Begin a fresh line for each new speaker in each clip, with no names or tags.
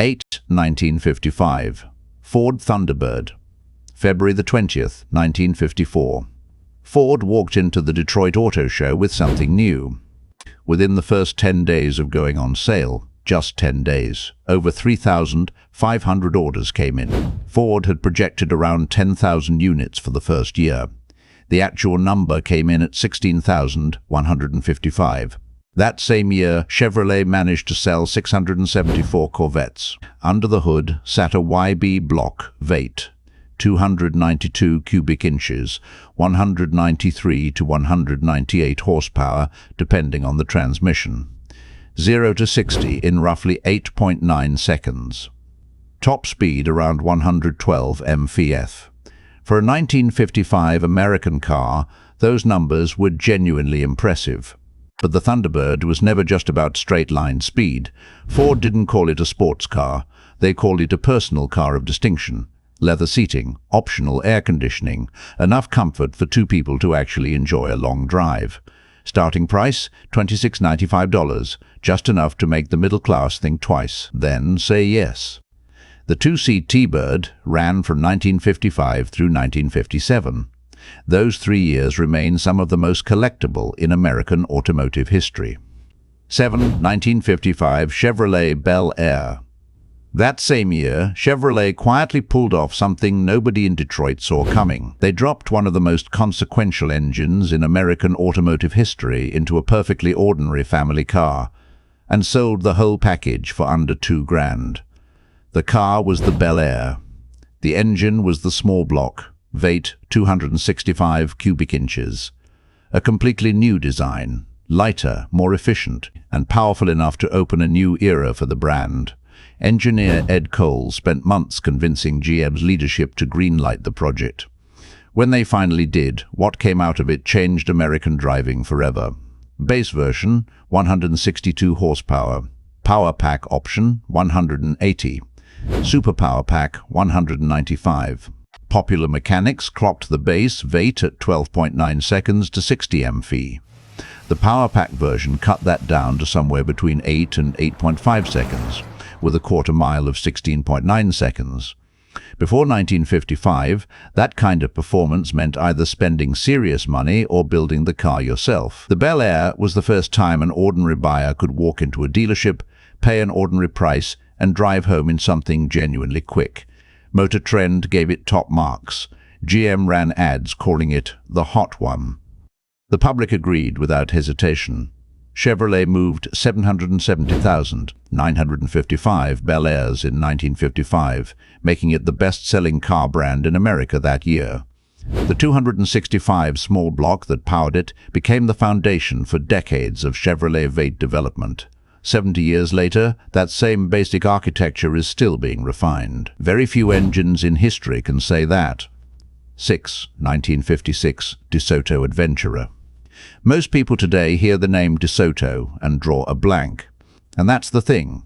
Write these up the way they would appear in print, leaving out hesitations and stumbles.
8, 1955. Ford Thunderbird. February the 20th, 1954. Ford walked into the Detroit Auto Show with something new. Within the first 10 days of going on sale, just 10 days, over 3,500 orders came in. Ford had projected around 10,000 units for the first year. The actual number came in at 16,155. That same year, Chevrolet managed to sell 674 Corvettes. Under the hood sat a YB block Vate, 292 cubic inches, 193 to 198 horsepower, depending on the transmission. 0 to 60 in roughly 8.9 seconds. Top speed around 112 mph. For a 1955 American car, those numbers were genuinely impressive. But the Thunderbird was never just about straight-line speed. Ford didn't call it a sports car. They called it a personal car of distinction. Leather seating, optional air conditioning, enough comfort for two people to actually enjoy a long drive. Starting price, $26.95, just enough to make the middle class think twice, then say yes. The two-seat T-Bird ran from 1955 through 1957. Those 3 years remain some of the most collectible in American automotive history. 7, 1955 Chevrolet Bel Air. That same year, Chevrolet quietly pulled off something nobody in Detroit saw coming. They dropped one of the most consequential engines in American automotive history into a perfectly ordinary family car, and sold the whole package for under $2,000. The car was the Bel Air. The engine was the small block Vate, 265 cubic inches. A completely new design, lighter, more efficient, and powerful enough to open a new era for the brand. Engineer Ed Cole spent months convincing GM's leadership to greenlight the project. When they finally did, what came out of it changed American driving forever. Base version, 162 horsepower. Power pack option, 180. Super Power Pack, 195. Popular Mechanics clocked the base Vate at 12.9 seconds to 60 mph. The Power Pack version cut that down to somewhere between 8 and 8.5 seconds, with a quarter mile of 16.9 seconds. Before 1955, that kind of performance meant either spending serious money or building the car yourself. The Bel Air was the first time an ordinary buyer could walk into a dealership, pay an ordinary price, and drive home in something genuinely quick. Motor Trend gave it top marks. GM ran ads calling it the hot one. The public agreed without hesitation. Chevrolet moved 770,955 Bel Airs in 1955, making it the best-selling car brand in America that year. The 265 small block that powered it became the foundation for decades of Chevrolet Vate development. 70 years later, that same basic architecture is still being refined. Very few engines in history can say that. 6, 1956 DeSoto Adventurer. Most people today hear the name DeSoto and draw a blank. And that's the thing.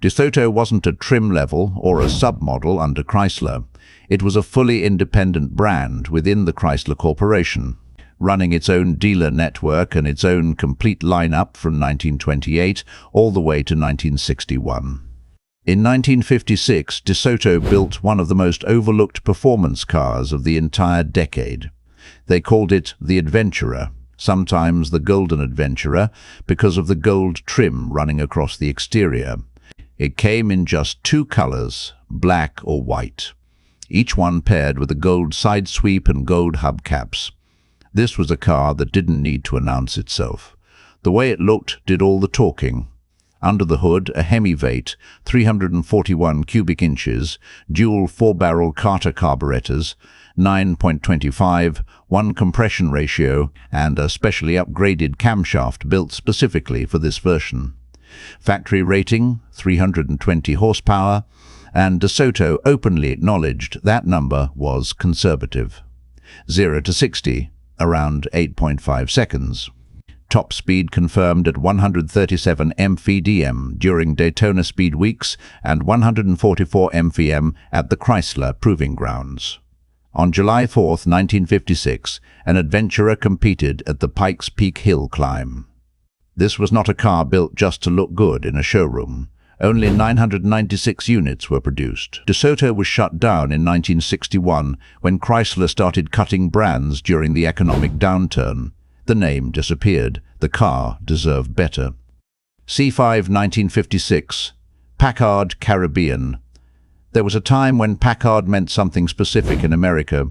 DeSoto wasn't a trim level or a submodel under Chrysler. It was a fully independent brand within the Chrysler Corporation, running its own dealer network and its own complete lineup from 1928 all the way to 1961. In 1956, DeSoto built one of the most overlooked performance cars of the entire decade. They called it the Adventurer, sometimes the Golden Adventurer, because of the gold trim running across the exterior. It came in just two colors, black or white, each one paired with a gold side sweep and gold hubcaps. This was a car that didn't need to announce itself. The way it looked did all the talking. Under the hood, a Hemi Vate, 341 cubic inches, dual 4-barrel Carter carburetors, 9.25, 1 compression ratio, and a specially upgraded camshaft built specifically for this version. Factory rating, 320 horsepower, and DeSoto openly acknowledged that number was conservative. 0 to 60, around 8.5 seconds. Top speed confirmed at 137 mph during Daytona Speed Weeks and 144 mph at the Chrysler Proving Grounds. On July 4, 1956, an Adventurer competed at the Pikes Peak Hill climb. This was not a car built just to look good in a showroom. Only 996 units were produced. DeSoto was shut down in 1961 when Chrysler started cutting brands during the economic downturn. The name disappeared. The car deserved better. C5 1956. Packard Caribbean. There was a time when Packard meant something specific in America.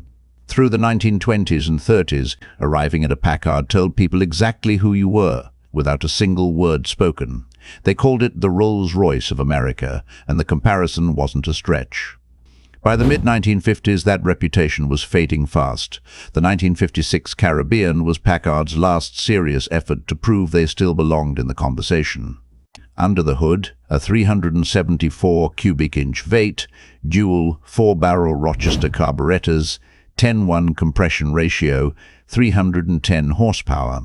Through the 1920s and 30s, arriving at a Packard told people exactly who you were, without a single word spoken. They called it the Rolls-Royce of America, and the comparison wasn't a stretch. By the mid-1950s, that reputation was fading fast. The 1956 Caribbean was Packard's last serious effort to prove they still belonged in the conversation. Under the hood, a 374 cubic inch Vate, dual 4-barrel Rochester carburetors, 10:1 compression ratio, 310 horsepower.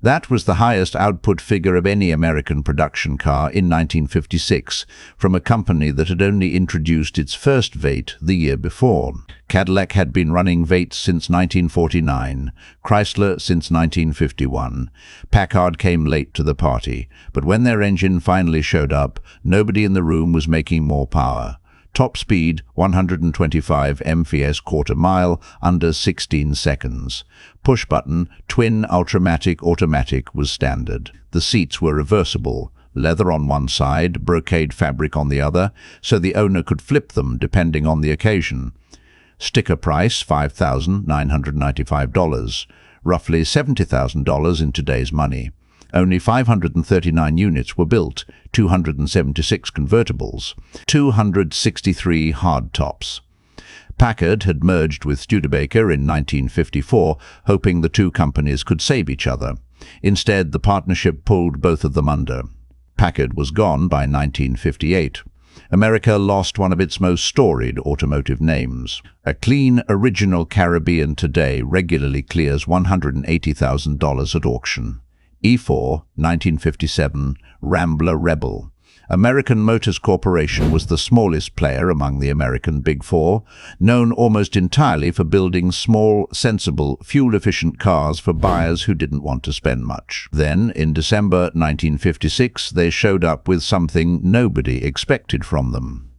That was the highest output figure of any American production car in 1956, from a company that had only introduced its first Vate the year before. Cadillac had been running Vates since 1949, Chrysler since 1951. Packard came late to the party, but when their engine finally showed up, nobody in the room was making more power. Top speed, 125 mph quarter-mile, under 16 seconds. Push-button, twin Ultramatic automatic was standard. The seats were reversible, leather on one side, brocade fabric on the other, so the owner could flip them depending on the occasion. Sticker price, $5,995, roughly $70,000 in today's money. Only 539 units were built, 276 convertibles, 263 hardtops. Packard had merged with Studebaker in 1954, hoping the two companies could save each other. Instead, the partnership pulled both of them under. Packard was gone by 1958. America lost one of its most storied automotive names. A clean, original Caribbean today regularly clears $180,000 at auction. E4, 1957, Rambler Rebel. American Motors Corporation was the smallest player among the American Big Four, known almost entirely for building small, sensible, fuel-efficient cars for buyers who didn't want to spend much. Then, in December 1956, they showed up with something nobody expected from them: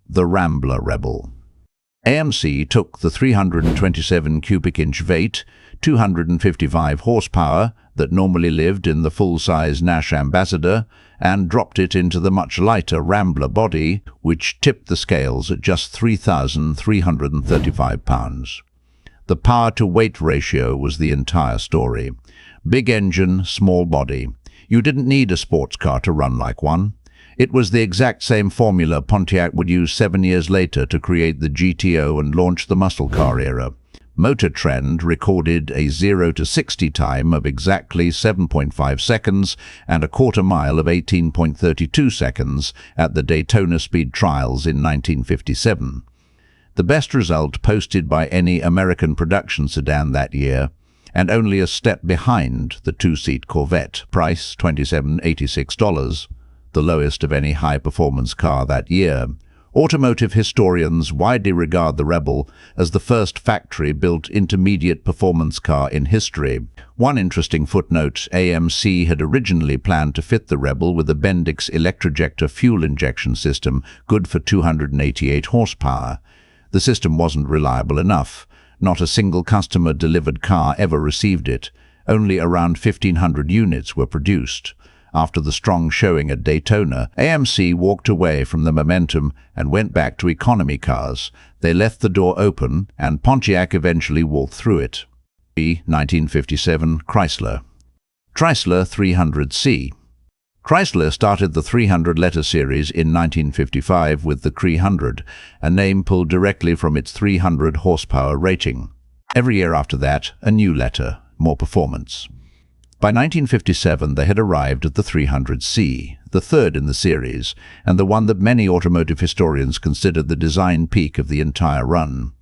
the Rambler Rebel. AMC took the 327 cubic inch Vate, 255 horsepower, that normally lived in the full-size Nash Ambassador, and dropped it into the much lighter Rambler body, which tipped the scales at just 3,335 pounds. The power-to-weight ratio was the entire story. Big engine, small body. You didn't need a sports car to run like one. It was the exact same formula Pontiac would use 7 years later to create the GTO and launch the muscle car era. Motor Trend recorded a 0 to 60 time of exactly 7.5 seconds and a quarter-mile of 18.32 seconds at the Daytona Speed Trials in 1957. The best result posted by any American production sedan that year, and only a step behind the two-seat Corvette, price $2,786, the lowest of any high-performance car that year. Automotive historians widely regard the Rebel as the first factory-built intermediate performance car in history. One interesting footnote: AMC had originally planned to fit the Rebel with a Bendix electrojector fuel injection system, good for 288 horsepower. The system wasn't reliable enough. Not a single customer-delivered car ever received it. Only around 1,500 units were produced. After the strong showing at Daytona, AMC walked away from the momentum and went back to economy cars. They left the door open, and Pontiac eventually walked through it. 1957 Chrysler. Chrysler 300C. Chrysler started the 300 letter series in 1955 with the 300, a name pulled directly from its 300 horsepower rating. Every year after that, a new letter, more performance. By 1957, they had arrived at the 300C, the third in the series, and the one that many automotive historians considered the design peak of the entire run.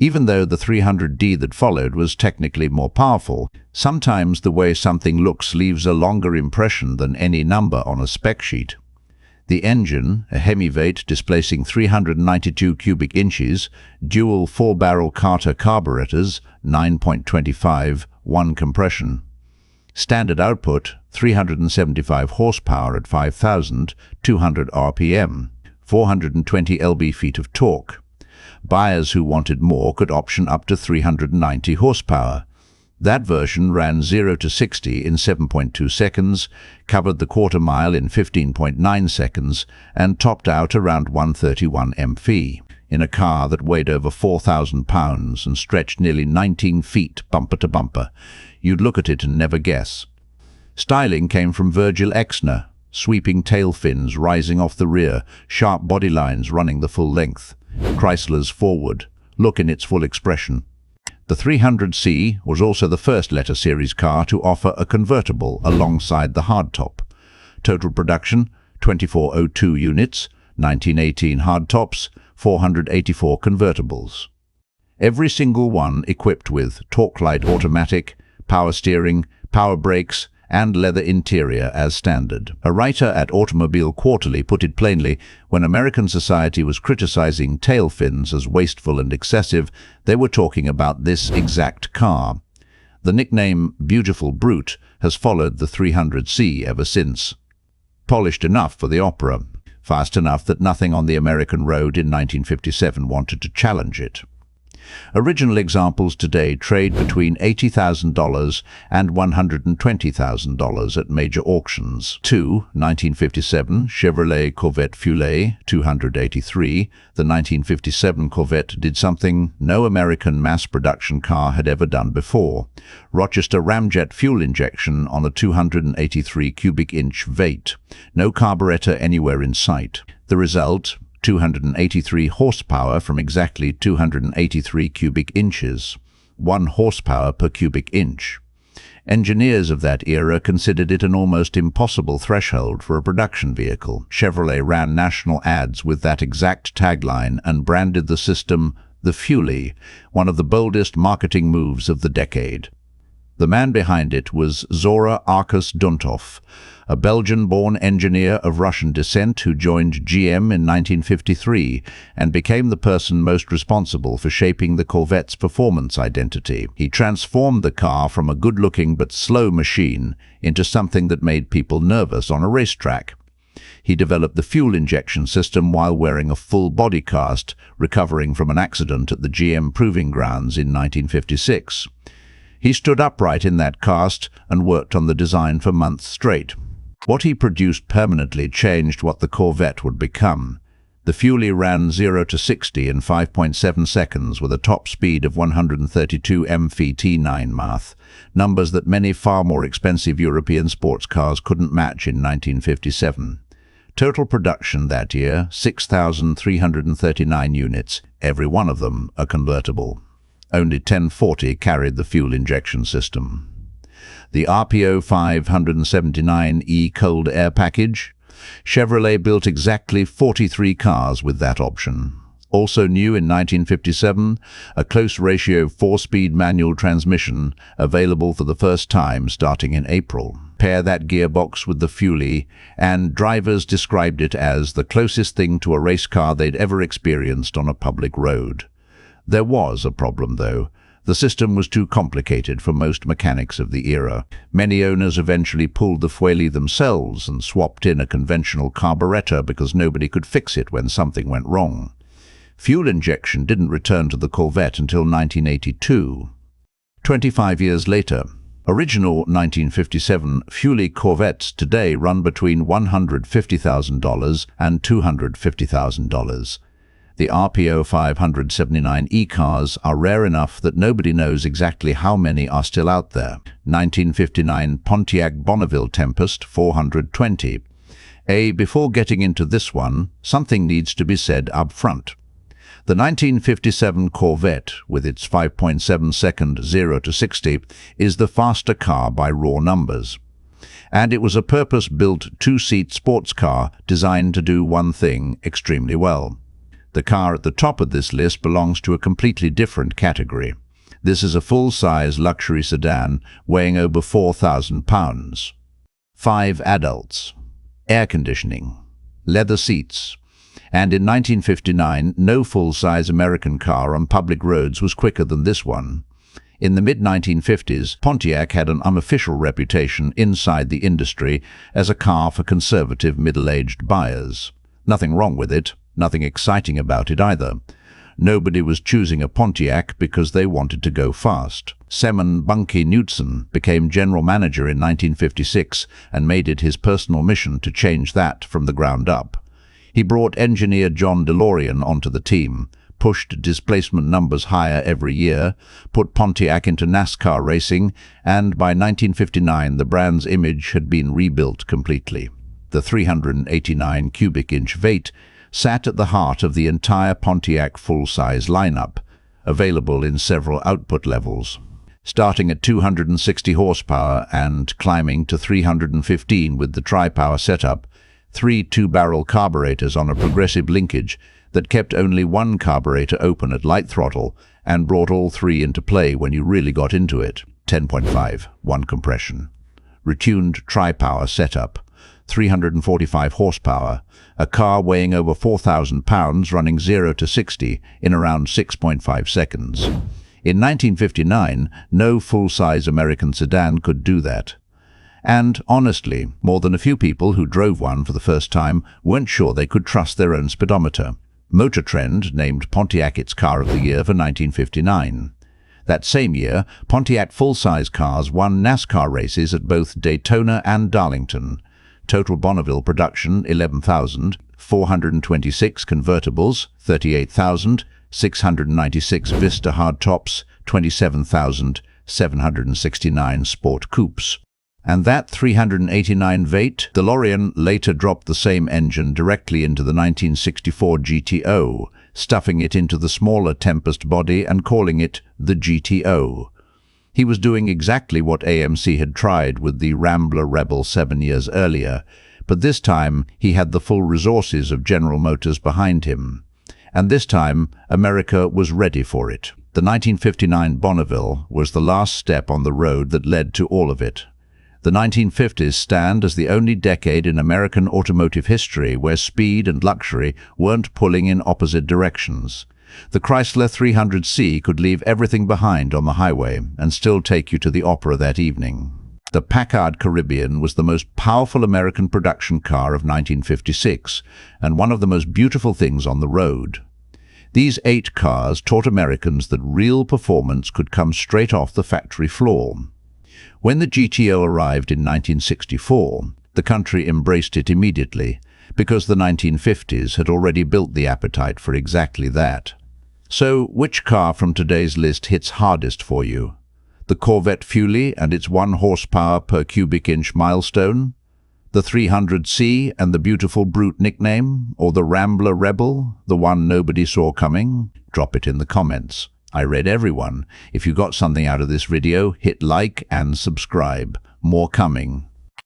Even though the 300D that followed was technically more powerful, sometimes the way something looks leaves a longer impression than any number on a spec sheet. The engine, a Hemi-Vate displacing 392 cubic inches, dual 4-barrel Carter carburetors, 9.25, 1 compression. Standard output, 375 horsepower at 5,200 RPM, 420 lb-feet of torque. Buyers who wanted more could option up to 390 horsepower. That version ran 0 to 60 in 7.2 seconds, covered the quarter mile in 15.9 seconds, and topped out around 131 mph. In a car that weighed over 4,000 pounds and stretched nearly 19 feet bumper to bumper, you'd look at it and never guess. Styling came from Virgil Exner, sweeping tail fins rising off the rear, sharp body lines running the full length. Chrysler's Forward, look in its full expression. The 300C was also the first letter series car to offer a convertible alongside the hardtop. Total production, 2402 units, 1918 hardtops, 484 convertibles. Every single one equipped with torque-light automatic, power steering, power brakes, and leather interior as standard. A writer at Automobile Quarterly put it plainly, when American society was criticizing tail fins as wasteful and excessive, they were talking about this exact car. The nickname Beautiful Brute has followed the 300C ever since. Polished enough for the opera, fast enough that nothing on the American road in 1957 wanted to challenge it. Original examples today trade between $80,000 and $120,000 at major auctions. 1957 Chevrolet Corvette Fuelie, $283. The 1957 Corvette did something no American mass-production car had ever done before. Rochester ramjet fuel injection on a 283 cubic inch Vate. No carburetor anywhere in sight. The result, 283 horsepower from exactly 283 cubic inches, 1 horsepower per cubic inch. Engineers of that era considered it an almost impossible threshold for a production vehicle. Chevrolet ran national ads with that exact tagline and branded the system the Fuelie, one of the boldest marketing moves of the decade. The man behind it was Zora Arkus Duntov, a Belgian-born engineer of Russian descent who joined GM in 1953 and became the person most responsible for shaping the Corvette's performance identity. He transformed the car from a good-looking but slow machine into something that made people nervous on a racetrack. He developed the fuel injection system while wearing a full body cast, recovering from an accident at the GM Proving Grounds in 1956. He stood upright in that cast and worked on the design for months straight. What he produced permanently changed what the Corvette would become. The Fuelie ran 0 to 60 in 5.7 seconds with a top speed of 132 mph math, numbers that many far more expensive European sports cars couldn't match in 1957. Total production that year, 6,339 units, every one of them a convertible. Only 1040 carried the fuel injection system. The RPO 579E cold air package. Chevrolet built exactly 43 cars with that option. Also new in 1957, a close-ratio 4-speed manual transmission, available for the first time starting in April. Pair that gearbox with the Fuelie, and drivers described it as the closest thing to a race car they'd ever experienced on a public road. There was a problem, though. The system was too complicated for most mechanics of the era. Many owners eventually pulled the Fuelie themselves and swapped in a conventional carburetor because nobody could fix it when something went wrong. Fuel injection didn't return to the Corvette until 1982. 25 years later, original 1957 Fuelie Corvettes today run between $150,000 and $250,000. The RPO 579E cars are rare enough that nobody knows exactly how many are still out there. 1959 Pontiac Bonneville Tempest 420. Before getting into this one, something needs to be said up front. The 1957 Corvette, with its 5.7-second 0 to 60, is the faster car by raw numbers. And it was a purpose-built 2-seat sports car designed to do one thing extremely well. The car at the top of this list belongs to a completely different category. This is a full-size luxury sedan weighing over 4,000 pounds. 5 adults. Air conditioning. Leather seats. And in 1959, no full-size American car on public roads was quicker than this one. In the mid-1950s, Pontiac had an unofficial reputation inside the industry as a car for conservative middle-aged buyers. Nothing wrong with it, nothing exciting about it either. Nobody was choosing a Pontiac because they wanted to go fast. Seaman Bunky Knudsen became general manager in 1956 and made it his personal mission to change that from the ground up. He brought engineer John DeLorean onto the team, pushed displacement numbers higher every year, put Pontiac into NASCAR racing, and by 1959 the brand's image had been rebuilt completely. The 389 cubic inch Vate sat at the heart of the entire Pontiac full-size lineup, available in several output levels. Starting at 260 horsepower and climbing to 315 with the tri-power setup, 3 two-barrel carburetors on a progressive linkage that kept only one carburetor open at light throttle and brought all three into play when you really got into it. 10.5, 1 compression. Retuned tri-power setup, 345 horsepower, a car weighing over 4,000 pounds running 0 to 60 in around 6.5 seconds. In 1959, no full-size American sedan could do that. And, honestly, more than a few people who drove one for the first time weren't sure they could trust their own speedometer. Motor Trend named Pontiac its Car of the Year for 1959. That same year, Pontiac full-size cars won NASCAR races at both Daytona and Darlington. Total Bonneville production, 11,000, 426 convertibles, 38,000, 696 Vista hardtops, 27,769 sport coupes. And that 389 Vate, DeLorean later dropped the same engine directly into the 1964 GTO, stuffing it into the smaller Tempest body and calling it the GTO. He was doing exactly what AMC had tried with the Rambler Rebel 7 years earlier, but this time he had the full resources of General Motors behind him. And this time, America was ready for it. The 1959 Bonneville was the last step on the road that led to all of it. The 1950s stand as the only decade in American automotive history where speed and luxury weren't pulling in opposite directions. The Chrysler 300C could leave everything behind on the highway and still take you to the opera that evening. The Packard Caribbean was the most powerful American production car of 1956 and one of the most beautiful things on the road. These 8 cars taught Americans that real performance could come straight off the factory floor. When the GTO arrived in 1964, the country embraced it immediately because the 1950s had already built the appetite for exactly that. So, which car from today's list hits hardest for you? The Corvette Fuelie and its 1 horsepower per cubic inch milestone? The 300C and the beautiful brute nickname? Or the Rambler Rebel, the one nobody saw coming? Drop it in the comments. I read everyone. If you got something out of this video, hit like and subscribe. More coming.